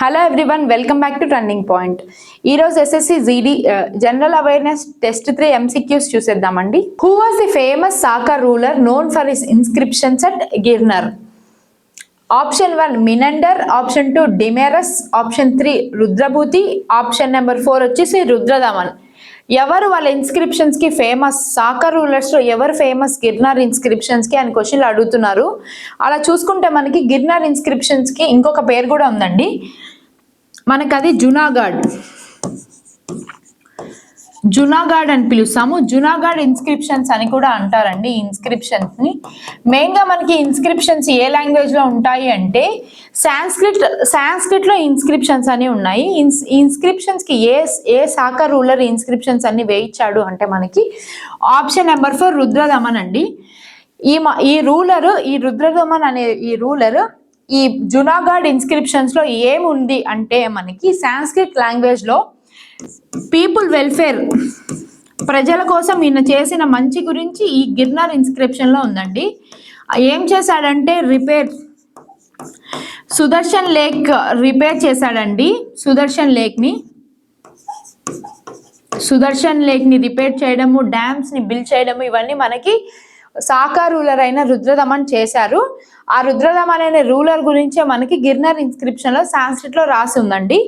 Hello everyone, welcome back to Turning Point. ఈరోజు SSC GD general awareness test 3 MCQs చూసేద్దామండి. Who was the famous Saka ruler known for his inscriptions at Girnar? Option 1 Menander, option 2 Demetrius, option 3 Rudrabhuti, option number 4 వచ్చేసి రుద్రదమన్. ఎవరు వాళ్ళ inscriptions కి famous? సాకా rulers లో ఎవరు famous Girnar inscriptions కి అని క్వశ్చన్లు అడుగుతున్నారు. అలా చూసుకుంటే మనకి గిర్నార్ ఇన్స్క్రిప్షన్స్ కి ఇంకొక పేరు కూడా ఉందండి, మనకు అది జునాగాడ్ అని పిలుస్తాము. జునాగాడ్ ఇన్స్క్రిప్షన్స్ అని కూడా అంటారండి. ఇన్స్క్రిప్షన్స్ ని మెయిన్ గా మనకి ఇన్స్క్రిప్షన్స్ ఏ లాంగ్వేజ్ లో ఉంటాయి అంటే సాంస్క్రిట్ లో ఇన్స్క్రిప్షన్స్ అని ఉన్నాయి. ఇన్స్క్రిప్షన్స్ కి ఏ సాకా రూలర్ ఇన్స్క్రిప్షన్స్ అన్ని వేయించాడు అంటే మనకి ఆప్షన్ నెంబర్ 4 రుద్రదమన్ అండి. ఈ రుద్రదమన్ అనే ఈ రూలర్ ఈ జునాగాడ్ ఇన్స్క్రిప్షన్స్ లో ఏముంది అంటే మనకి సాంస్క్రిట్ లాంగ్వేజ్ లో పీపుల్ వెల్ఫేర్, ప్రజల కోసం ఈయన చేసిన మంచి గురించి ఈ గిర్నార్ ఇన్స్క్రిప్షన్ లో ఉందండి. ఏం చేశాడంటే సుదర్శన్ లేక్ రిపేర్ చేశాడండి. సుదర్శన్ లేక్ ని రిపేర్ చేయడము, డ్యామ్స్ ని బిల్డ్ చేయడము, ఇవన్నీ మనకి సాకా రూలర్ అయిన రుద్రదమన్ చేశారు. ఆ రుద్రదమన్ అనే రూలర్ గురించే మనకి గిర్నార్ ఇన్స్క్రిప్షన్ లో సాంస్క్రిట్ లో రాసి ఉందండి.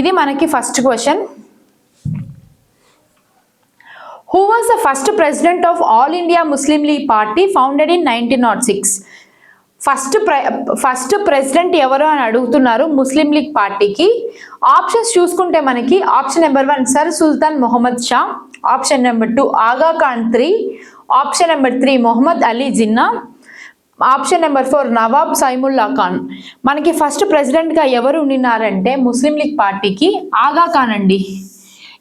ఇది మనకి first question. Who was the first president of All India Muslim League Party founded in 1906? First president ఎవరు అని అడుగుతున్నారు ముస్లిం లీగ్ పార్టీకి. ఆప్షన్స్ చూసుకుంటే మనకి option number 1 sir Sultan Mohammed Shah, option number 2 Aga Khan III, option number 3 Mohammad Ali Jinnah, option number 4 Nawab Salimullah Khan. మనకి ఫస్ట్ ప్రెసిడెంట్ గా ఎవరు ఉండినారంటే ముస్లిం లీగ్ పార్టీకి ఆగా ఖాన్ అండి.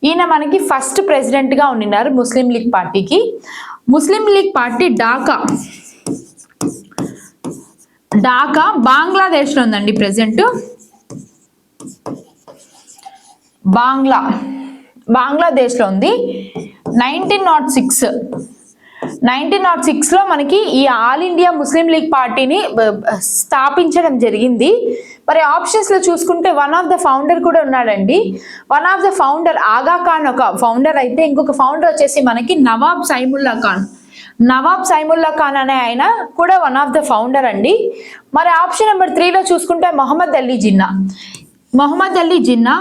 ఈయన మనకి ఫస్ట్ ప్రెసిడెంట్ గా ఉండినారు ముస్లిం లీగ్ పార్టీకి. ముస్లిం లీగ్ పార్టీ ఢాకా బంగ్లాదేశ్ లో ఉందండి. ప్రెసెంట్ బంగ్లాదేశ్ లో ఉంది. 1906 లో మనకి ఈ ఆల్ ఇండియా ముస్లిం లీగ్ పార్టీని స్థాపించడం జరిగింది. మరి ఆప్షన్స్ లో చూసుకుంటే వన్ ఆఫ్ ద ఫౌండర్ కూడా ఉన్నాడండి. వన్ ఆఫ్ ద ఫౌండర్ ఆగా ఖాన్ ఒక ఫౌండర్ అయితే, ఇంకొక ఫౌండర్ వచ్చేసి మనకి నవాబ్ సైముల్లా ఖాన్ అనే ఆయన కూడా వన్ ఆఫ్ ద ఫౌండర్ అండి. మరి ఆప్షన్ నెంబర్ 3 లో చూసుకుంటే మొహమ్మద్ అలీ జిన్నా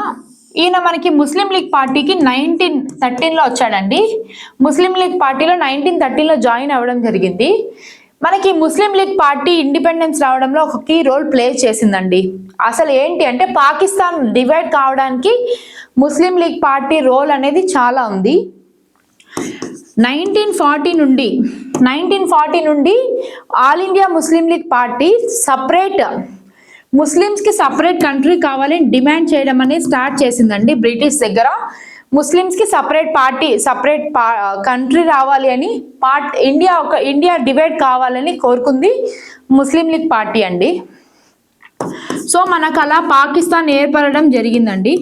ఈయన మనకి ముస్లిం లీగ్ పార్టీకి 1913 లో వచ్చాడండి. ముస్లిం లీగ్ పార్టీలో 1913 లో జాయిన్ అవ్వడం జరిగింది. మనకి ముస్లిం లీగ్ పార్టీ ఇండిపెండెన్స్ రావడంలో ఒక కీ రోల్ ప్లే చేసిందండి. అసలు ఏంటి అంటే పాకిస్తాన్ డివైడ్ కావడానికి ముస్లిం లీగ్ పార్టీ రోల్ అనేది చాలా ఉంది. 1940 నుండి all India Muslim league party Muslims కి సపరేట్ కంట్రీ కావాలని డిమాండ్ చేయడం అనేది స్టార్ట్ చేసిందండి బ్రిటిష్ దగ్గర. ముస్లిమ్స్ కి సపరేట్ కంట్రీ రావాలి అని, ఇండియా డివైడ్ కావాలని కోరుకుంది ముస్లిం లీగ్ పార్టీ అండి. సో మనకు అలా పాకిస్తాన్ ఏర్పడడం జరిగిందండి.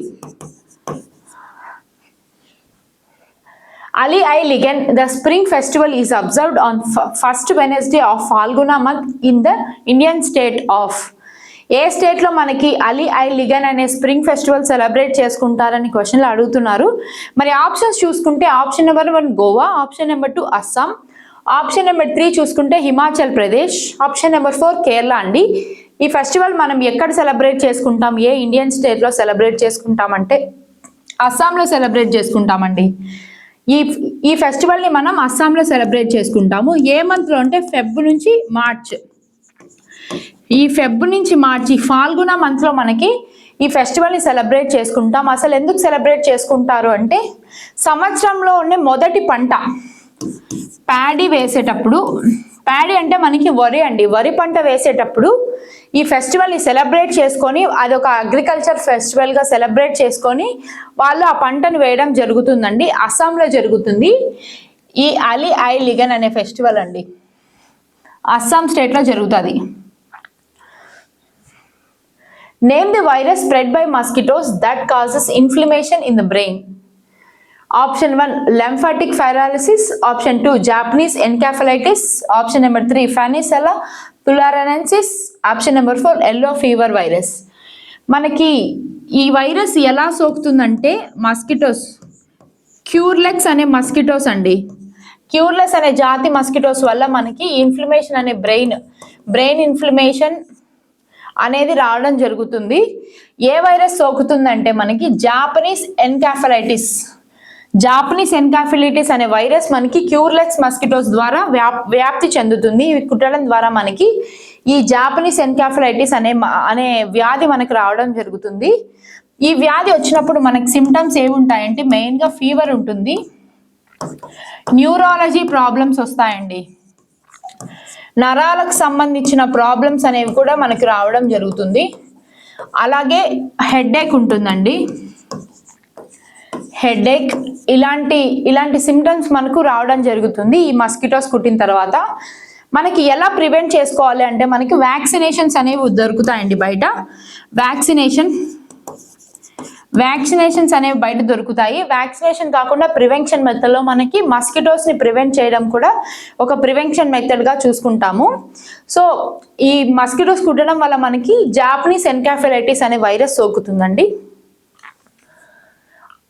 Ali I Ligan, the spring festival is observed on first Wednesday of Falguna month in the Indian state of. A state లో మనకి అలీ ఐ లిగన్ అనే స్ప్రింగ్ ఫెస్టివల్ సెలబ్రేట్ చేసుకుంటారని క్వశ్చన్లు అడుగుతున్నారు. మరి ఆప్షన్స్ చూసుకుంటే option number 1 Goa, option number 2 Assam, option number 3 చూసుకుంటే Himachal Pradesh, option number 4 Kerala అండి. ఈ ఫెస్టివల్ మనం ఎక్కడ సెలబ్రేట్ చేసుకుంటాం, ఏ ఇండియన్ స్టేట్ లో సెలబ్రేట్ చేసుకుంటామంటే అస్సాంలో సెలబ్రేట్ చేసుకుంటామండి. ఈ ఫెస్టివల్ ని మనం అస్సాంలో సెలబ్రేట్ చేసుకుంటాము. ఏ మంత్ లో అంటే ఫెబ్ నుంచి మార్చ్. ఈ ఫాల్గునా మంత్ లో మనకి ఈ ఫెస్టివల్ ని సెలబ్రేట్ చేసుకుంటాం. అసలు ఎందుకు సెలబ్రేట్ చేసుకుంటారు అంటే సంవత్సరంలో ఉండే మొదటి పంట ప్యాడీ వేసేటప్పుడు, ప్యాడీ అంటే మనకి వరి అండి, వరి పంట వేసేటప్పుడు ఈ ఫెస్టివల్ ని సెలబ్రేట్ చేసుకొని అదొక అగ్రికల్చర్ ఫెస్టివల్ గా సెలబ్రేట్ చేసుకొని వాళ్ళు ఆ పంటను వేయడం జరుగుతుందండి. అస్సాంలో జరుగుతుంది ఈ అలీ ఐ లిగన్ అనే ఫెస్టివల్ అండి. అస్సాం స్టేట్ లో జరుగుతుంది. Name the virus spread by mosquitoes that causes inflammation in the brain. Option 1 lymphatic paralysis, option 2 Japanese encephalitis, option number 3 Panicella tularensis, option number 4 yellow fever virus. మనకి ఈ వైరస్ ఎలా సోకుతుందంటే mosquitoes, క్యూర్లెక్స్ అనే mosquitoes అండి. క్యూర్లెస్ అనే జాతి mosquitoes వల్ల మనకి inflammation అనే బ్రెయిన్ ఇన్ఫ్లమేషన్ అనేది రావడం జరుగుతుంది. ఏ వైరస్ సోకుతుందంటే మనకి జాపనీస్ ఎన్కాఫిలిటిస్ అనే వైరస్ మనకి క్యూర్లెక్స్ మస్కిటోస్ ద్వారా వ్యాప్తి చెందుతుంది. ఇవి కుట్టడం ద్వారా మనకి ఈ జాపనీస్ ఎన్కాఫిలైటిస్ అనే వ్యాధి మనకు రావడం జరుగుతుంది. ఈ వ్యాధి వచ్చినప్పుడు మనకి సిమ్టమ్స్ ఏముంటాయంటే మెయిన్గా ఫీవర్ ఉంటుంది, న్యూరాలజీ ప్రాబ్లమ్స్ వస్తాయండి, నరాలకు సంబంధించిన ప్రాబ్లమ్స్ అనేవి కూడా మనకి రావడం జరుగుతుంది. అలాగే హెడేక్ ఉంటుందండి, హెడేక్ ఇలాంటి సిమ్టమ్స్ మనకు రావడం జరుగుతుంది ఈ మస్కిటోస్ కుట్టిన తర్వాత. మనకి ఎలా ప్రివెంట్ చేసుకోవాలి అంటే మనకి వ్యాక్సినేషన్స్ అనేవి దొరుకుతాయండి బయట. వ్యాక్సినేషన్స్ అనేవి బయట దొరుకుతాయి. వ్యాక్సినేషన్ కాకుండా ప్రివెన్షన్ మెథడ్లో మనకి మస్కిటోస్ని ప్రివెంట్ చేయడం కూడా ఒక ప్రివెన్షన్ మెథడ్గా చూసుకుంటాము. సో ఈ మస్కిటోస్ కుట్టడం వల్ల మనకి జాపనీస్ ఎన్కాఫిలైటిస్ అనే virus సోకుతుందండి.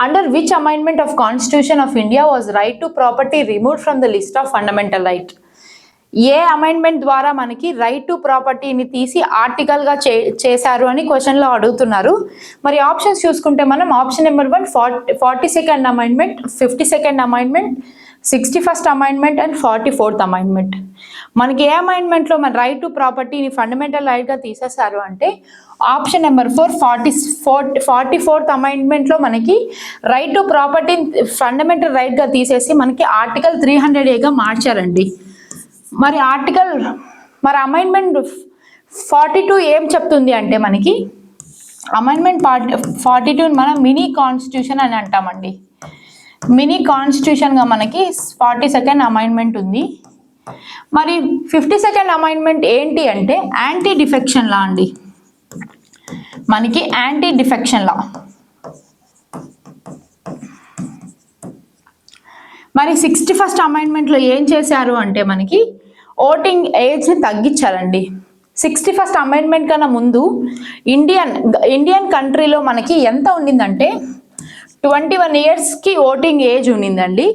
Under which amendment of Constitution of India was right to property removed from the list of fundamental right? A amendment ద్వారా మనకి రైట్ టు ప్రాపర్టీని తీసి ఆర్టికల్గా చేశారు అని క్వశ్చన్లో అడుగుతున్నారు. మరి ఆప్షన్స్ చూసుకుంటే మనం option number 1 42nd amendment, 52nd amendment, 61st amendment and 44th amendment. మనకి ఏ అమెండ్మెంట్లో మన రైట్ టు ప్రాపర్టీని ఫండమెంటల్ రైట్గా తీసేశారు అంటే ఆప్షన్ నెంబర్ 4 44th అమెండ్మెంట్లో మనకి రైట్ టు ప్రాపర్టీని ఫండమెంటల్ రైట్గా తీసేసి మనకి ఆర్టికల్ 300A మార్చారండి. మరి అమెండ్మెంట్ 42 ఏం చెప్తుంది అంటే మనకి అమెండ్మెంట్ 42 మనం మినీ కాన్స్టిట్యూషన్ అని అంటామండి. మినీ కాన్స్టిట్యూషన్గా మనకి 42nd అమెండ్మెంట్ ఉంది. మరి 52nd అమెండ్మెంట్ ఏంటి అంటే యాంటీ డిఫెక్షన్ లా అండి. మనకి యాంటీ డిఫెక్షన్ లా. మరి 61st అమెండ్మెంట్లో ఏం చేశారు అంటే మనకి ఓటింగ్ ఏజ్ని తగ్గించారండి. 61st అమెండ్మెంట్ కన్నా ముందు ఇండియన్ కంట్రీలో మనకి ఎంత ఉండిందంటే 21 ఇయర్స్కి ఓటింగ్ ఏజ్ ఉండిందండి.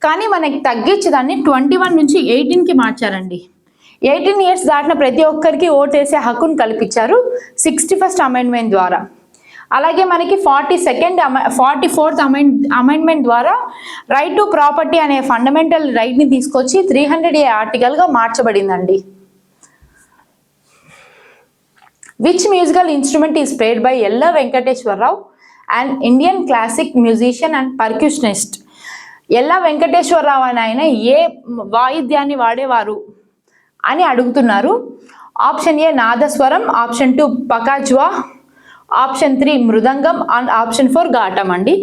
కానీ మనకి తగ్గించి దాన్ని 21 నుంచి 18కి మార్చారండి. 18 ఇయర్స్ దాటిన ప్రతి ఒక్కరికి ఓటు వేసే హక్కును కల్పించారు 61st అమెండ్మెంట్ ద్వారా. అలాగే మనకి 44th అమెండ్మెంట్ ద్వారా రైట్ టు ప్రాపర్టీ అనే ఫండమెంటల్ రైట్ని తీసుకొచ్చి 300A ఆర్టికల్గా మార్చబడిందండి. Which musical instrument is played by Ella Venkateswararao and Indian classic musician and percussionist? Ella Venkateswararao అని ఆయన ఏ వాయిద్యాన్ని వాడేవారు అని అడుగుతున్నారు. Option A nadaswaram, option 2 pakhawaj, option 3 mridangam and option 4 ghatam అండి.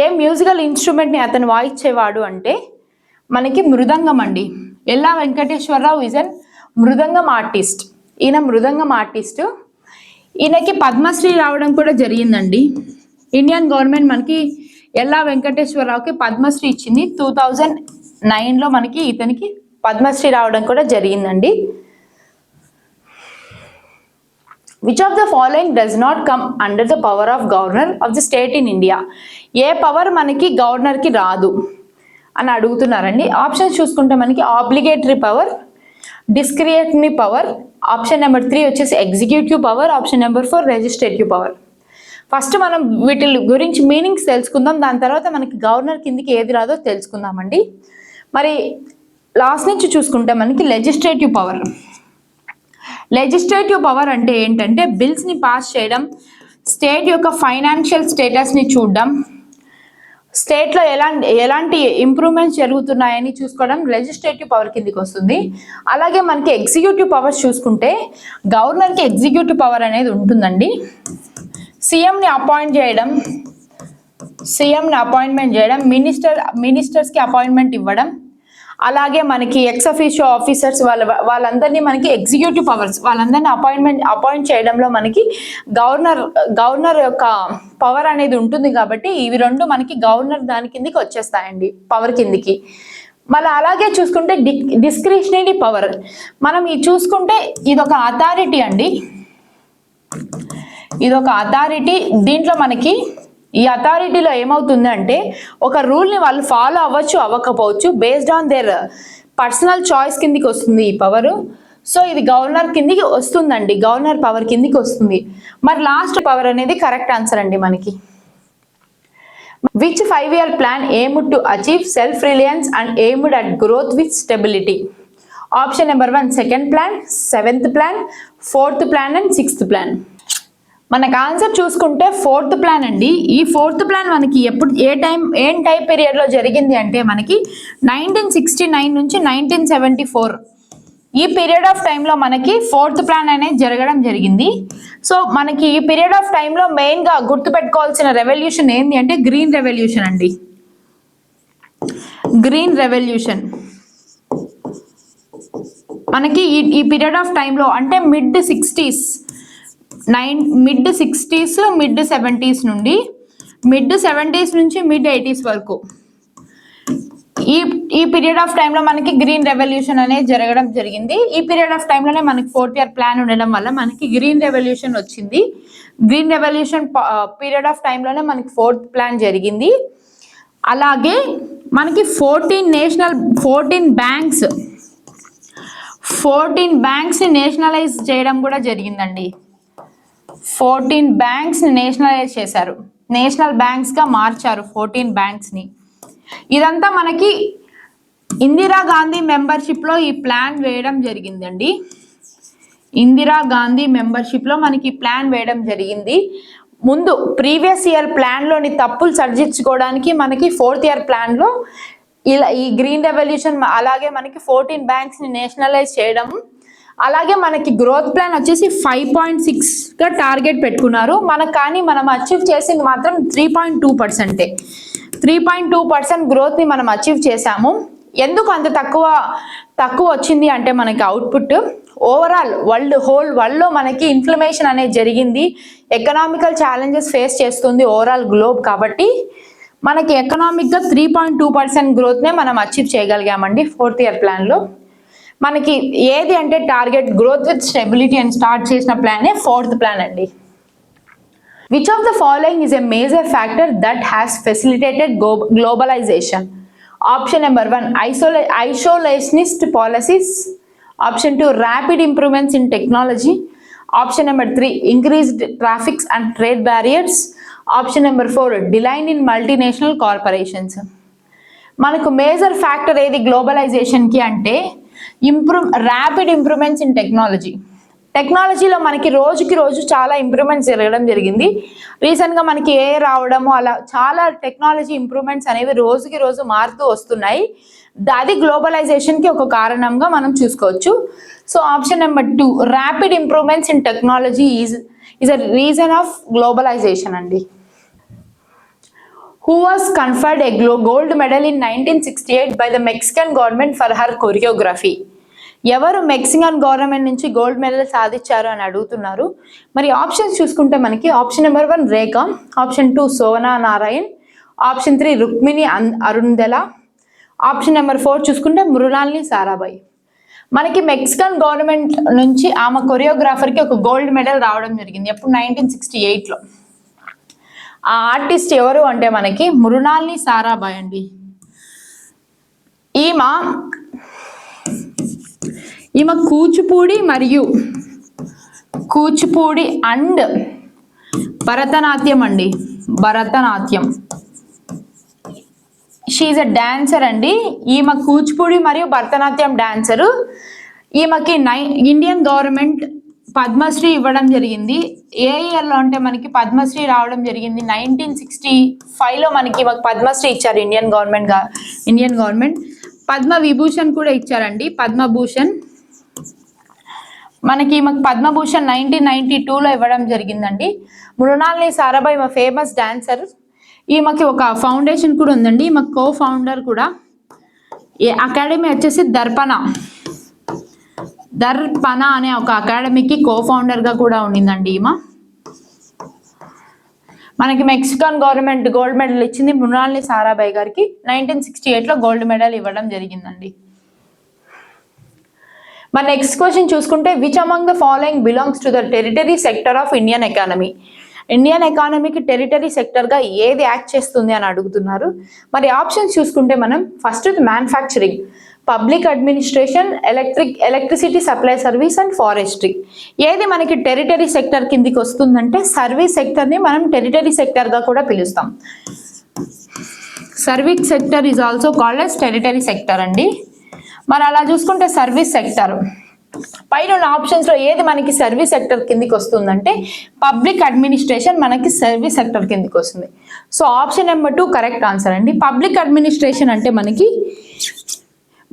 ఏ మ్యూజికల్ ఇన్స్ట్రుమెంట్ని అతను వాయించేవాడు అంటే మనకి మృదంగం అండి. ఎల్లా Venkateswararao is an mridangam artist. ఈయన మృదంగం ఆర్టిస్టు. ఈయనకి పద్మశ్రీ రావడం కూడా జరిగిందండి. ఇండియన్ గవర్నమెంట్ మనకి ఎల్లా వెంకటేశ్వరరావుకి పద్మశ్రీ ఇచ్చింది. 2009లో మనకి ఇతనికి పద్మశ్రీ రావడం కూడా జరిగిందండి. Which of the following does not come under the power of governor of the state in India? ఏ పవర్ మనకి గవర్నర్కి రాదు అని అడుగుతున్నారండి. ఆప్షన్స్ చూసుకుంటే మనకి obligatory power, discretionary power, option number 3 వచ్చేసి executive power, option number 4 legislative power. First మనం వీటి గురించి మీనింగ్స్ తెలుసుకుందాం, దాని తర్వాత మనకి గవర్నర్ కిందికి ఏది రాదో తెలుసుకుందామండి. మరి లాస్ట్ నుంచి చూసుకుంటే మనకి లెజిస్లేటివ్ పవర్. లెజిస్లేటివ్ పవర్ అంటే ఏంటంటే బిల్స్ని పాస్ చేయడం, స్టేట్ యొక్క ఫైనాన్షియల్ స్టేటస్ని చూడడం, స్టేట్లో ఎలాంటి ఇంప్రూవ్మెంట్స్ జరుగుతున్నాయని చూసుకోవడం లెజిస్లేటివ్ పవర్ కిందికి వస్తుంది. అలాగే మనకి ఎగ్జిక్యూటివ్ పవర్స్ చూసుకుంటే గవర్నర్కి ఎగ్జిక్యూటివ్ పవర్ అనేది ఉంటుందండి. సీఎంని అపాయింట్మెంట్ చేయడం, మినిస్టర్స్కి అపాయింట్మెంట్ ఇవ్వడం, అలాగే మనకి ఎక్స్ అఫీషియో ఆఫీసర్స్ వాళ్ళందరినీ మనకి ఎగ్జిక్యూటివ్ పవర్స్ వాళ్ళందరినీ అపాయింట్ చేయడంలో మనకి గవర్నర్ యొక్క పవర్ అనేది ఉంటుంది. కాబట్టి ఇవి రెండు మనకి గవర్నర్ దాని కిందికి వచ్చేస్తాయండి, పవర్ కిందికి. మళ్ళీ అలాగే చూసుకుంటే డిస్క్రిషనరీ పవర్. మనం ఇది చూసుకుంటే ఇది ఒక అథారిటీ అండి. ఇది ఒక అథారిటీ. దీంట్లో మనకి ఈ అథారిటీలో ఏమవుతుందంటే ఒక రూల్ని వాళ్ళు ఫాలో అవ్వచ్చు అవ్వకపోవచ్చు based on their personal choice కిందికి వస్తుంది ఈ పవరు. సో ఇది గవర్నర్ కిందికి వస్తుందండి, గవర్నర్ పవర్ కిందికి వస్తుంది. మరి లాస్ట్ పవర్ అనేది కరెక్ట్ ఆన్సర్ అండి మనకి. Which 5-year plan aimed to achieve self-reliance and aimed at growth with stability? Option number 1 second plan, 7th plan, 4th plan and 6th plan. మనకు answer చూసుకుంటే 4th plan అండి. ఈ 4th plan మనకి ఎప్పుడు ఏం time పీరియడ్లో జరిగింది అంటే మనకి 1969 నుంచి 1974 ఈ పీరియడ్ ఆఫ్ టైంలో మనకి 4th ప్లాన్ అనేది జరగడం జరిగింది. సో మనకి ఈ పీరియడ్ ఆఫ్ టైంలో మెయిన్గా గుర్తుపెట్టుకోవాల్సిన రెవల్యూషన్ ఏంటి అంటే గ్రీన్ రెవల్యూషన్ అండి. గ్రీన్ రెవల్యూషన్ మనకి ఈ పీరియడ్ ఆఫ్ టైంలో అంటే మిడ్ 60s మిడ్ 70s నుండి మిడ్ 70s నుంచి మిడ్ 80s వరకు ఈ పీరియడ్ ఆఫ్ టైంలో మనకి గ్రీన్ రెవల్యూషన్ అనేది జరగడం జరిగింది. ఈ పీరియడ్ ఆఫ్ టైంలోనే మనకి 4th year ప్లాన్ ఉండడం వల్ల మనకి గ్రీన్ రెవల్యూషన్ వచ్చింది. గ్రీన్ రెవల్యూషన్ పీరియడ్ ఆఫ్ టైంలోనే మనకి 4th ప్లాన్ జరిగింది. అలాగే మనకి 14 బ్యాంక్స్ని నేషనలైజ్ చేయడం కూడా జరిగిందండి. 14 బ్యాంక్స్ని నేషనలైజ్ చేశారు, నేషనల్ బ్యాంక్స్గా మార్చారు 14 బ్యాంక్స్ని. ఇదంతా మనకి ఇందిరాగాంధీ మెంబర్షిప్లో ఈ ప్లాన్ వేయడం జరిగిందండి. ఇందిరాగాంధీ మెంబర్షిప్లో మనకి ప్లాన్ వేయడం జరిగింది. ముందు ప్రీవియస్ ఇయర్ ప్లాన్లోని తప్పులు సరిదిద్దుకోవడానికి మనకి 4th year ప్లాన్లో ఇలా ఈ గ్రీన్ రెవల్యూషన్ అలాగే మనకి 14 బ్యాంక్స్ని నేషనలైజ్ చేయడం, అలాగే మనకి గ్రోత్ ప్లాన్ వచ్చేసి 5.6గా టార్గెట్ పెట్టుకున్నారు. కానీ మనం అచీవ్ చేసింది మాత్రం 3.2%. 3.2% గ్రోత్ని మనం అచీవ్ చేశాము. ఎందుకు అంత తక్కువ వచ్చింది అంటే మనకి అవుట్పుట్ ఓవరాల్ వరల్డ్లో మనకి ఇన్ఫ్లమేషన్ అనేది జరిగింది. ఎకనామికల్ ఛాలెంజెస్ ఫేస్ చేస్తుంది ఓవరాల్ గ్లోబ్. కాబట్టి మనకి ఎకనామిక్గా 3.2% గ్రోత్నే మనం అచీవ్ చేయగలిగామండి 4th year ప్లాన్లో. మనకి ఏది అంటే టార్గెట్ గ్రోత్ విత్ స్టెబిలిటీ అని స్టార్ట్ చేసిన ప్లానే 4th ప్లాన్ అండి. Which of the following is a major factor that has facilitated globalization? Option number 1 isolationist policies. Option 2 rapid improvements in technology. Option number 3 increased traffic and trade barriers. Option number 4 decline in multinational corporations. మనకు major factor ఏది గ్లోబలైజేషన్కి అంటే rapid improvements in టెక్నాలజీలో మనకి రోజుకి రోజు చాలా improvements జరగడం జరిగింది. రీసెంట్గా మనకి AI రావడము అలా చాలా టెక్నాలజీ ఇంప్రూవ్మెంట్స్ అనేవి రోజుకి రోజు మారుతూ వస్తున్నాయి. అది గ్లోబలైజేషన్కి ఒక కారణంగా మనం చూసుకోవచ్చు. So option number 2 rapid improvements in technology is a reason of globalization అండి. Who was conferred a gold medal in 1968 by the Mexican government for her choreography? ఎవరు మెక్సికన్ గవర్నమెంట్ నుంచి గోల్డ్ మెడల్ సాధించారు అని అడుగుతున్నారు. మరి ఆప్షన్స్ చూసుకుంటే మనకి option number 1 Rekha, option 2 Sona Narayan, option 3 Rukmini Arundale, option number 4 చూసుకుంటే మృణాలిని సారాభాయ్. మనకి మెక్సికన్ గవర్నమెంట్ నుంచి ఆమె కొరియోగ్రాఫర్కి ఒక గోల్డ్ మెడల్ రావడం జరిగింది. ఎప్పుడు 1968లో. ఆ ఆర్టిస్ట్ ఎవరు అంటే మనకి మృణాలిని సారాభాయ్ అండి. ఈమె కూచిపూడి అండ్ భరతనాట్యం అండి. భరతనాట్యం. షీఈ్ అ డాన్సర్ అండి. ఈమె కూచిపూడి మరియు భరతనాట్యం డాన్సరు. ఈమెకి ఇండియన్ గవర్నమెంట్ పద్మశ్రీ ఇవ్వడం జరిగింది. ఏ ఇయర్లో అంటే మనకి పద్మశ్రీ రావడం జరిగింది 1965లో మనకి పద్మశ్రీ ఇచ్చారు ఇండియన్ గవర్నమెంట్. పద్మ విభూషణ్ కూడా ఇచ్చారండి. పద్మభూషణ్ మనకి పద్మభూషణ్ 1992లో ఇవ్వడం జరిగిందండి. మృణాలిని సారాభాయ్ మా ఫేమస్ డాన్సర్. ఈమెకి ఒక ఫౌండేషన్ కూడా ఉందండి. ఈమె కో ఫౌండర్ కూడా. అకాడమీ వచ్చేసి దర్పణ అనే ఒక అకాడమీకి కో ఫౌండర్గా కూడా ఉండిందండి ఈమె. మనకి మెక్సికన్ గవర్నమెంట్ గోల్డ్ మెడల్ ఇచ్చింది మృణాలిని సారాభాయ్ గారికి. 1968లో గోల్డ్ మెడల్ ఇవ్వడం జరిగిందండి. మన నెక్స్ట్ క్వశ్చన్ చూసుకుంటే which among the following belongs to the territory sector of Indian economy. Indian ఎకానమీకి టెరిటరీ సెక్టర్గా ఏది యాక్ట్ చేస్తుంది అని అడుగుతున్నారు. మరి ఆప్షన్స్ చూసుకుంటే మనం first manufacturing, public administration, electricity supply service and forestry. ఏది మనకి టెరిటరీ సెక్టర్ కిందికి వస్తుందంటే సర్వీస్ సెక్టర్ని మనం టెరిటరీ సెక్టర్గా కూడా పిలుస్తాం. Service sector is also called as territory sector అండి. మరి అలా చూసుకుంటే సర్వీస్ సెక్టర్ పైన ఉన్న ఆప్షన్స్లో ఏది మనకి సర్వీస్ సెక్టర్ కిందికి వస్తుందంటే పబ్లిక్ అడ్మినిస్ట్రేషన్ మనకి సర్వీస్ సెక్టర్ కిందికి వస్తుంది. So option number 2 correct answer అండి. పబ్లిక్ అడ్మినిస్ట్రేషన్ అంటే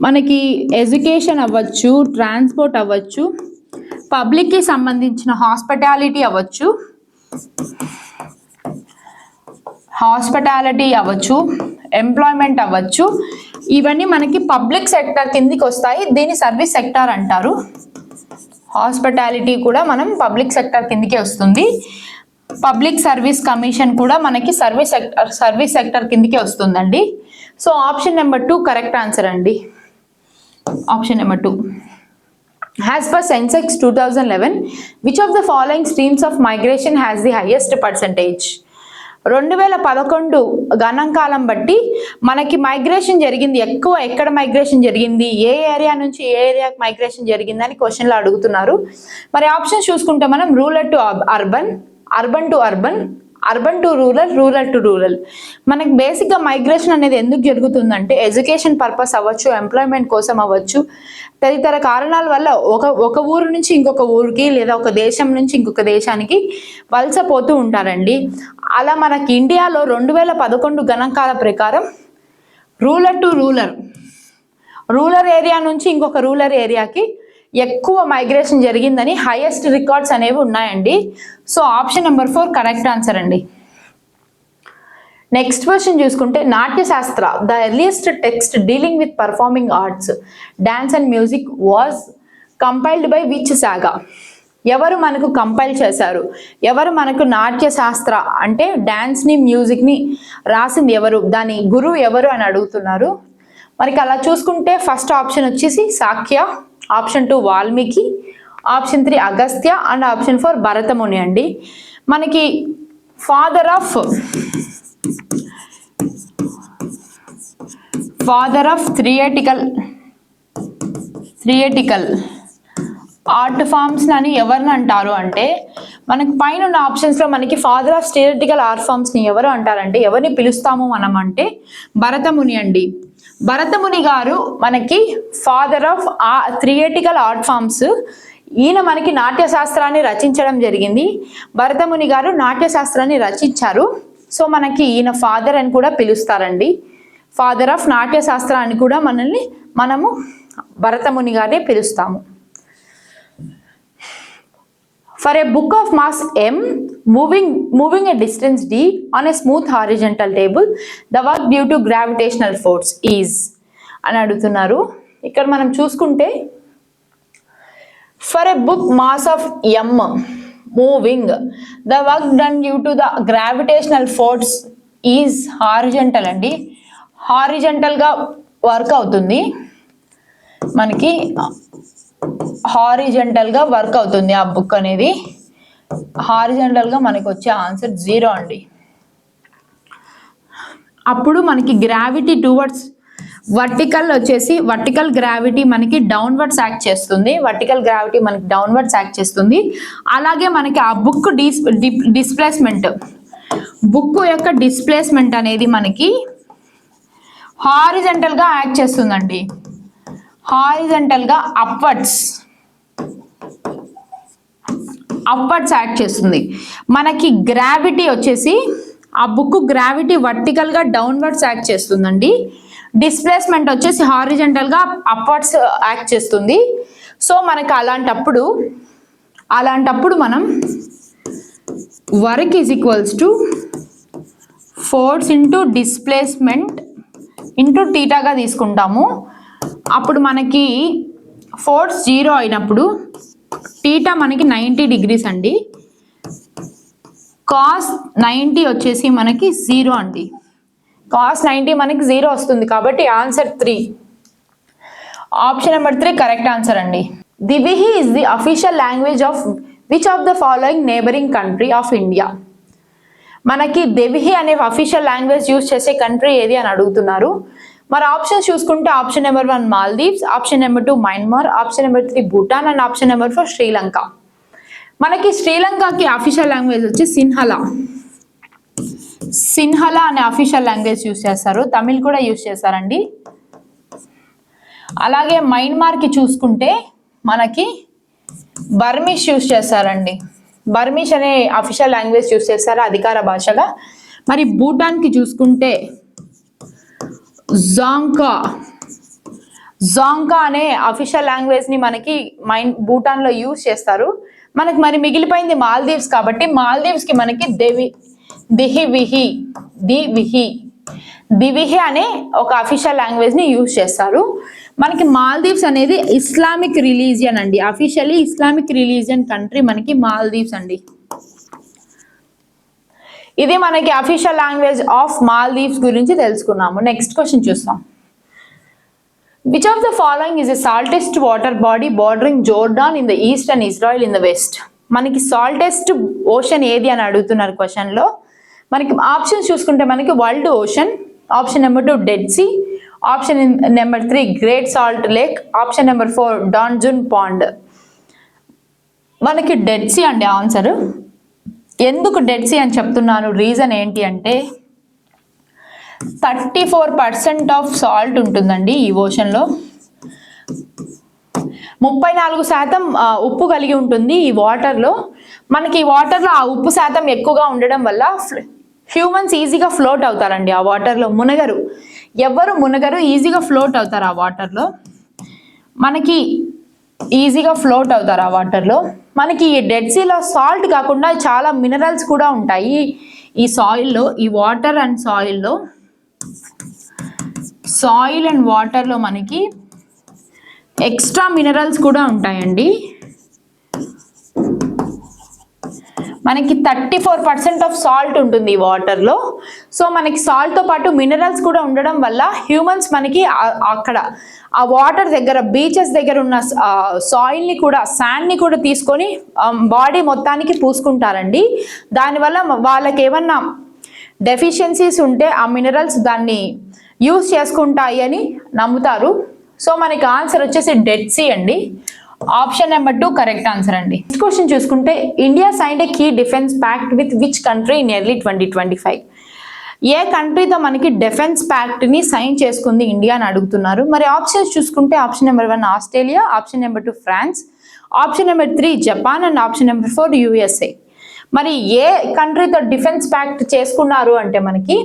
మనకి ఎడ్యుకేషన్ అవ్వచ్చు, ట్రాన్స్పోర్ట్ అవ్వచ్చు, పబ్లిక్కి సంబంధించిన హాస్పిటాలిటీ అవ్వచ్చు, ఎంప్లాయ్మెంట్ అవ్వచ్చు, ఇవన్నీ మనకి పబ్లిక్ సెక్టర్ కిందికి వస్తాయి. దీన్ని సర్వీస్ సెక్టర్ అంటారు. హాస్పిటాలిటీ కూడా మనం పబ్లిక్ సెక్టర్ కిందికే వస్తుంది. పబ్లిక్ సర్వీస్ కమిషన్ కూడా మనకి సర్వీస్ సెక్టర్ కిందికే వస్తుందండి. So option number 2 correct answer అండి. Option number 2. As per Sensex 2011, which of the following streams of migration has the highest percentage? 2011 గణాంకాలం బట్టి మనకి మైగ్రేషన్ జరిగింది ఎక్కువ, ఎక్కడ మైగ్రేషన్ జరిగింది, ఏ ఏరియా నుంచి ఏ ఏరియాకి మైగ్రేషన్ జరిగింది అని క్వశ్చన్లో అడుగుతున్నారు. మరి ఆప్షన్స్ చూసుకుంటే మనం rural to urban, urban to urban, urban to rural, rural to rural. మనకి బేసిక్గా మైగ్రేషన్ అనేది ఎందుకు జరుగుతుందంటే ఎడ్యుకేషన్ పర్పస్ అవ్వచ్చు, ఎంప్లాయ్మెంట్ కోసం అవ్వచ్చు, తదితర కారణాల వల్ల ఒక ఊరు నుంచి ఇంకొక ఊరికి లేదా ఒక దేశం నుంచి ఇంకొక దేశానికి వలసపోతూ ఉంటారండి. అలా మనకి ఇండియాలో 2011 గణాంకాల ప్రకారం రూరల్ టు రూరల్ ఏరియా నుంచి ఇంకొక రూరల్ ఏరియాకి ఎక్కువ మైగ్రేషన్ జరిగిందని హైయెస్ట్ రికార్డ్స్ అనేవి ఉన్నాయండి. So option number 4 correct answer అండి. నెక్స్ట్ క్వశ్చన్ చూసుకుంటే Natyashastra, the earliest text dealing with performing arts, dance and music was compiled by which sage. ఎవరు మనకు కంపైల్ చేశారు, ఎవరు మనకు నాట్యశాస్త్ర అంటే డాన్స్ని మ్యూజిక్ని రాసింది ఎవరు, దాని గురువు ఎవరు అని అడుగుతున్నారు. మరి అలా చూసుకుంటే ఫస్ట్ ఆప్షన్ వచ్చేసి Shakya, option 2 Valmiki, option 3 Agastya and option 4 Bharatamuni అండి. మనకి father of theatrical art forms అని ఎవరిని అంటారు అంటే మనకి పైన ఉన్న ఆప్షన్స్లో మనకి ఫాదర్ ఆఫ్ థియేటికల్ ఆర్ట్ ఫామ్స్ని ఎవరు అంటారంటే ఎవరిని పిలుస్తాము మనం అంటే భరతముని అండి. భరతముని గారు మనకి father of theatrical art forms. ఈయన మనకి నాట్యశాస్త్రాన్ని రచించడం జరిగింది. భరతముని గారు నాట్యశాస్త్రాన్ని రచించారు. సో మనకి ఈయన ఫాదర్ అని కూడా పిలుస్తారండి. ఫాదర్ ఆఫ్ నాట్యశాస్త్ర అని కూడా మనము భరతముని గారిని పిలుస్తాము. For a book of mass m moving a distance d on a smooth horizontal table, the work due to gravitational force is అని అడుగుతున్నారు. ఇక్కడ మనం చూసుకుంటే for a book mass of m moving, the work done due to the gravitational force is horizontal అండి. హారిజంటల్గా work అవుతుంది, మనకి హారిజంటల్గా work అవుతుంది ఆ బుక్ అనేది. హారిజంటల్గా మనకి వచ్చే ఆన్సర్ 0 అండి. అప్పుడు మనకి గ్రావిటీ టువర్డ్స్ వర్టికల్ గ్రావిటీ మనకి డౌన్వర్డ్స్ యాక్ట్ చేస్తుంది. అలాగే మనకి ఆ బుక్ బుక్ యొక్క డిస్ప్లేస్మెంట్ అనేది మనకి హారిజంటల్గా యాక్ట్ చేస్తుందండి. హారిజంటల్గా అప్వర్డ్స్ యాక్ట్ చేస్తుంది. మనకి గ్రావిటీ వచ్చేసి ఆ బుక్ గ్రావిటీ వర్టికల్గా డౌన్వర్డ్స్ యాక్ట్ చేస్తుందండి. డిస్ప్లేస్మెంట్ వచ్చేసి హారిజంటల్గా అప్వర్డ్స్ యాక్ట్ చేస్తుంది. సో మనకి అలాంటప్పుడు మనం work is equals to force into displacement into టీటాగా తీసుకుంటాము. అప్పుడు మనకి ఫోర్స్ 0 అయినప్పుడు టీటా మనకి 90 డిగ్రీస్ అండి. కాస్ 90 వచ్చేసి మనకి 0 అండి. కాస్ 90 మనకి 0 వస్తుంది కాబట్టి answer 3. Option number 3 correct answer అండి. Divihi is the official language of which of the following neighboring country of India? మనకి దివిహి అనే అఫీషియల్ లాంగ్వేజ్ యూజ్ చేసే కంట్రీ ఏది అని అడుగుతున్నారు. మరి ఆప్షన్స్ చూసుకుంటే option number 1 Maldives, option number 2 Myanmar, option number 3 Bhutan and option number 4 Sri Lanka. మనకి శ్రీలంకకి అఫీషియల్ లాంగ్వేజ్ వచ్చి సిన్హలా అనే అఫీషియల్ లాంగ్వేజ్ యూజ్ చేస్తారు. తమిళ్ కూడా యూజ్ చేస్తారండి. అలాగే మయన్మార్కి చూసుకుంటే మనకి బర్మిష్ యూజ్ చేస్తారండి. బర్మిష్ అనే అఫీషియల్ లాంగ్వేజ్ యూజ్ చేస్తారు అధికార భాషగా. మరి భూటాన్కి చూసుకుంటే జాంకా అనే అఫీషియల్ లాంగ్వేజ్ని మనకి భూటాన్లో యూజ్ చేస్తారు. మనకి మరి మిగిలిపోయింది మాల్దీవ్స్ కాబట్టి మాల్దీవ్స్కి మనకి దివిహి అనే ఒక అఫీషియల్ లాంగ్వేజ్ని యూజ్ చేస్తారు. మనకి మాల్దీవ్స్ అనేది ఇస్లామిక్ రిలీజియన్ అండి. అఫీషియల్లీ ఇస్లామిక్ రిలీజియన్ కంట్రీ మనకి మాల్దీవ్స్ అండి. ఇది మనకి అఫీషియల్ లాంగ్వేజ్ ఆఫ్ మాల్దీవ్స్ గురించి తెలుసుకున్నాము. నెక్స్ట్ క్వశ్చన్ చూస్తాం. Which of the following is a saltest water body bordering Jordan in the east and Israel in the west? మనకి saltest ocean ఏది అని అడుగుతున్నారు క్వశ్చన్లో. మనకి ఆప్షన్స్ చూసుకుంటే మనకి world ocean, option number 2 Dead Sea, option number 3 Great Salt Lake, option number 4 Don Juan Pond. మనకి Dead see అండి ఆన్సర్. ఎందుకు డెడ్ సీ అని చెప్తున్నాను, రీజన్ ఏంటి అంటే 34% ఆఫ్ సాల్ట్ ఉంటుందండి ఈ ఓషన్లో. 34% ఉప్పు కలిగి ఉంటుంది ఈ వాటర్లో. మనకి ఈ వాటర్లో ఆ ఉప్పు శాతం ఎక్కువగా ఉండడం వల్ల హ్యూమన్స్ ఈజీగా ఫ్లోట్ అవుతారండి ఆ వాటర్లో. ఎవరు మునగరు, ఈజీగా ఫ్లోట్ అవుతారు ఆ వాటర్లో. మనకి ఈజీగా ఫ్లోట్ అవుతారు ఆ వాటర్లో. మనకి ఈ డెడ్ సీలో సాల్ట్ కాకుండా చాలా మినరల్స్ కూడా ఉంటాయి ఈ సాయిల్లో. ఈ వాటర్ అండ్ సాయిల్ అండ్ వాటర్లో మనకి ఎక్స్ట్రా మినరల్స్ కూడా ఉంటాయండి. మనకి 34% ఆఫ్ సాల్ట్ ఉంటుంది ఈ వాటర్లో. సో మనకి సాల్ట్తో పాటు మినరల్స్ కూడా ఉండడం వల్ల హ్యూమన్స్ మనకి అక్కడ ఆ వాటర్ దగ్గర బీచెస్ దగ్గర ఉన్న సాయిల్ని కూడా శాండ్ని కూడా తీసుకొని బాడీ మొత్తానికి పూసుకుంటారండి. దానివల్ల వాళ్ళకి ఏమన్నా డెఫిషియన్సీస్ ఉంటే ఆ మినరల్స్ దాన్ని యూజ్ చేసుకుంటాయి అని నమ్ముతారు. సో మనకి ఆన్సర్ వచ్చేసి డెడ్ సీ అండి. ఆప్షన్ నెంబర్ 2 కరెక్ట్ ఆన్సర్ అండి. నెక్స్ట్ క్వశ్చన్ చూసుకుంటే India signed a key defence pact with which country in early 2025? ఏ కంట్రీతో మనకి డిఫెన్స్ ప్యాక్ట్ని సైన్ చేసుకుంది ఇండియా అని అడుగుతున్నారు. మరి ఆప్షన్స్ చూసుకుంటే option number 1 Australia, option number 2 France, option number 3 Japan and option number 4 USA. మరి ఏ కంట్రీతో డిఫెన్స్ ప్యాక్ట్ చేసుకున్నారు అంటే మనకి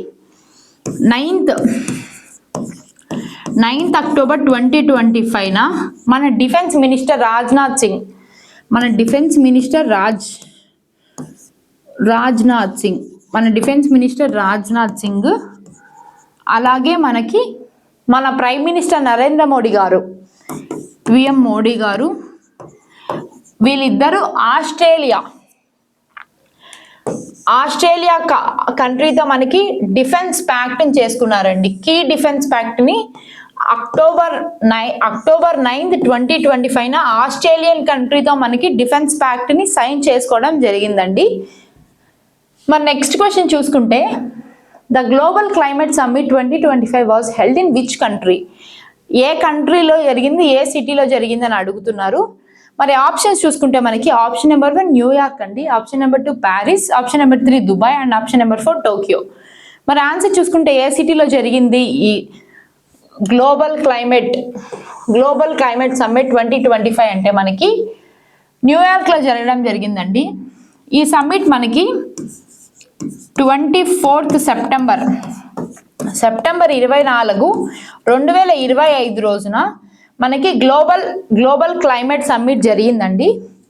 9th అక్టోబర్ 2025 మన డిఫెన్స్ మినిస్టర్ రాజ్నాథ్ సింగ్ అలాగే మనకి మన ప్రైమ్ మినిస్టర్ నరేంద్ర మోడీ గారు, పిఎం మోడీ గారు, వీళ్ళిద్దరూ ఆస్ట్రేలియా కంట్రీతో మనకి డిఫెన్స్ ప్యాక్ట్ని చేసుకున్నారండి. కీ డిఫెన్స్ ప్యాక్ట్ని అక్టోబర్ 9th 2025 ఆస్ట్రేలియన్ కంట్రీతో మనకి డిఫెన్స్ ప్యాక్ట్ని సైన్ చేసుకోవడం జరిగిందండి. మరి నెక్స్ట్ క్వశ్చన్ చూసుకుంటే the global climate summit 2025 was held in which country? ఏ కంట్రీలో జరిగింది, ఏ సిటీలో జరిగింది అని అడుగుతున్నారు. మరి ఆప్షన్స్ చూసుకుంటే మనకి ఆప్షన్ నెంబర్ 1 న్యూయార్క్ అండి, option number 2 Paris, option number 3 Dubai and option number 4 Tokyo. మరి ఆన్సర్ చూసుకుంటే ఏ సిటీలో జరిగింది ఈ గ్లోబల్ క్లైమేట్ సమ్మిట్ 2025 అంటే మనకి న్యూయార్క్లో జరగడం జరిగిందండి. ఈ సమ్మిట్ మనకి 24th సెప్టెంబర్ 24, 2025 రోజున మనకి గ్లోబల్ క్లైమేట్ సమ్మిట్ జరిగిందండి.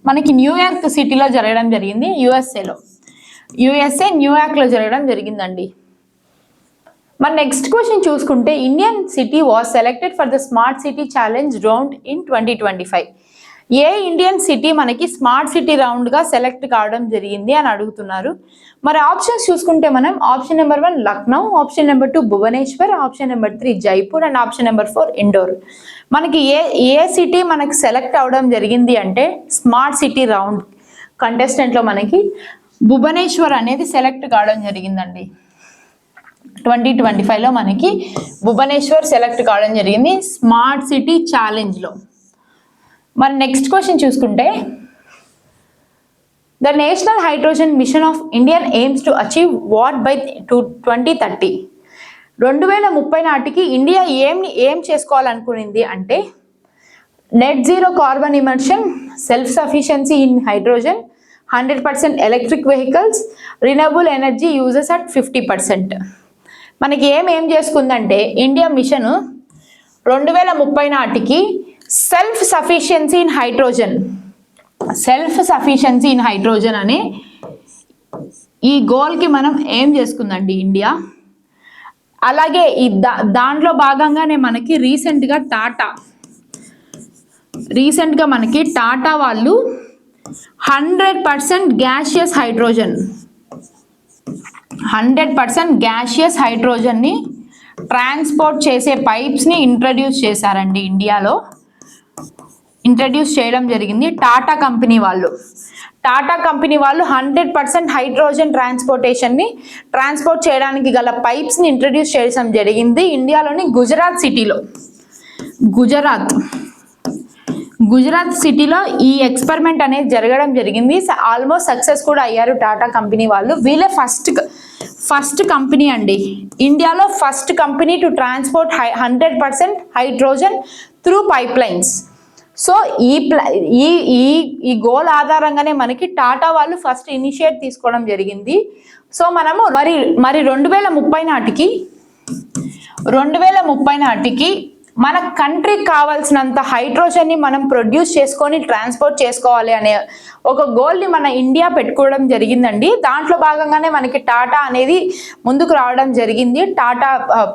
మనకి న్యూయార్క్ సిటీలో జరగడం జరిగింది, యుఎస్ఏ న్యూయార్క్లో జరగడం జరిగిందండి. మన నెక్స్ట్ క్వశ్చన్ చూసుకుంటే Indian city was selected for the smart city challenge round in 2025. ఏ ఇండియన్ సిటీ మనకి స్మార్ట్ సిటీ రౌండ్గా సెలెక్ట్ కావడం జరిగింది అని అడుగుతున్నారు. మరి ఆప్షన్స్ చూసుకుంటే మనం option number 1 Lucknow, option number 2 Bhubaneswar, option number 3 Jaipur and option number 4 Indore. మనకి ఏ సిటీ మనకి సెలెక్ట్ అవడం జరిగింది అంటే స్మార్ట్ సిటీ రౌండ్ కంటెస్టెంట్లో మనకి భువనేశ్వర్ అనేది సెలెక్ట్ కావడం జరిగిందండి. 2025లో మనకి భువనేశ్వర్ సెలెక్ట్ కావడం జరిగింది స్మార్ట్ సిటీ ఛాలెంజ్లో. మరి నెక్స్ట్ క్వశ్చన్ చూసుకుంటే the national hydrogen mission of Indian aims to achieve what by 2030. 2030 నాటికి ఇండియా ఏం చేసుకోవాలనుకునింది అంటే net zero carbon emission, self sufficiency in hydrogen, 100% electric vehicles, renewable energy uses at 50%. మనకి ఏం చేసుకుందంటే ఇండియా మిషన్ 2030 నాటికి సెల్ఫ్ సఫిషియన్సీ ఇన్ హైడ్రోజన్ అనే ఈ గోల్కి మనం ఏం చేసుకుందండి ఇండియా. అలాగే ఈ దాంట్లో భాగంగానే మనకి రీసెంట్గా మనకి టాటా వాళ్ళు 100% గ్యాషియస్ హైడ్రోజన్ని ట్రాన్స్పోర్ట్ చేసే పైప్స్ని ఇంట్రడ్యూస్ చేశారండి. ఇంట్రడ్యూస్ చేయడం జరిగింది టాటా కంపెనీ వాళ్ళు 100% హైడ్రోజన్ ట్రాన్స్పోర్ట్ చేయడానికి గల పైప్స్ని ఇంట్రడ్యూస్ చేయడం జరిగింది ఇండియాలోని గుజరాత్ సిటీలో ఈ ఎక్స్పెరిమెంట్ అనేది జరగడం జరిగింది. ఆల్మోస్ట్ సక్సెస్ కూడా అయ్యారు టాటా కంపెనీ వాళ్ళు. వీళ్ళే ఫస్ట్ కంపెనీ అండి, ఇండియాలో first company to transport 100% hydrogen through pipe lines. So ఈ గోల్ ఆధారంగానే మనకి టాటా వాళ్ళు ఫస్ట్ ఇనిషియేట్ తీసుకోవడం జరిగింది. సో మనము మరి 2030 నాటికి మన కంట్రీకి కావాల్సినంత హైడ్రోజన్ని మనం ప్రొడ్యూస్ చేసుకొని ట్రాన్స్పోర్ట్ చేసుకోవాలి అనే ఒక గోల్ని మన ఇండియా పెట్టుకోవడం జరిగిందండి. దాంట్లో భాగంగానే మనకి టాటా అనేది ముందుకు రావడం జరిగింది. టాటా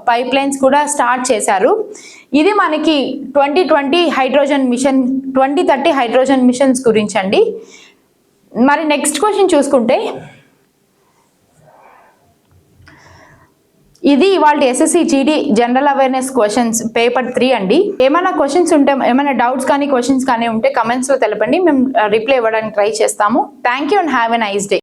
పైప్ లైన్స్ కూడా స్టార్ట్ చేశారు. ఇది మనకి 2030 హైడ్రోజన్ మిషన్స్ గురించి అండి. మరి నెక్స్ట్ క్వశ్చన్ చూసుకుంటే ఇది ఇవాళ SSC GD general awareness questions paper 3 అండి. ఏమైనా క్వశ్చన్స్ ఉంటే, ఏమైనా డౌట్స్ కానీ క్వశ్చన్స్ కానీ ఉంటే కమెంట్స్లో తెలపండి, మేము రిప్లై ఇవ్వడానికి ట్రై చేస్తాము. Thank you and have a nice day.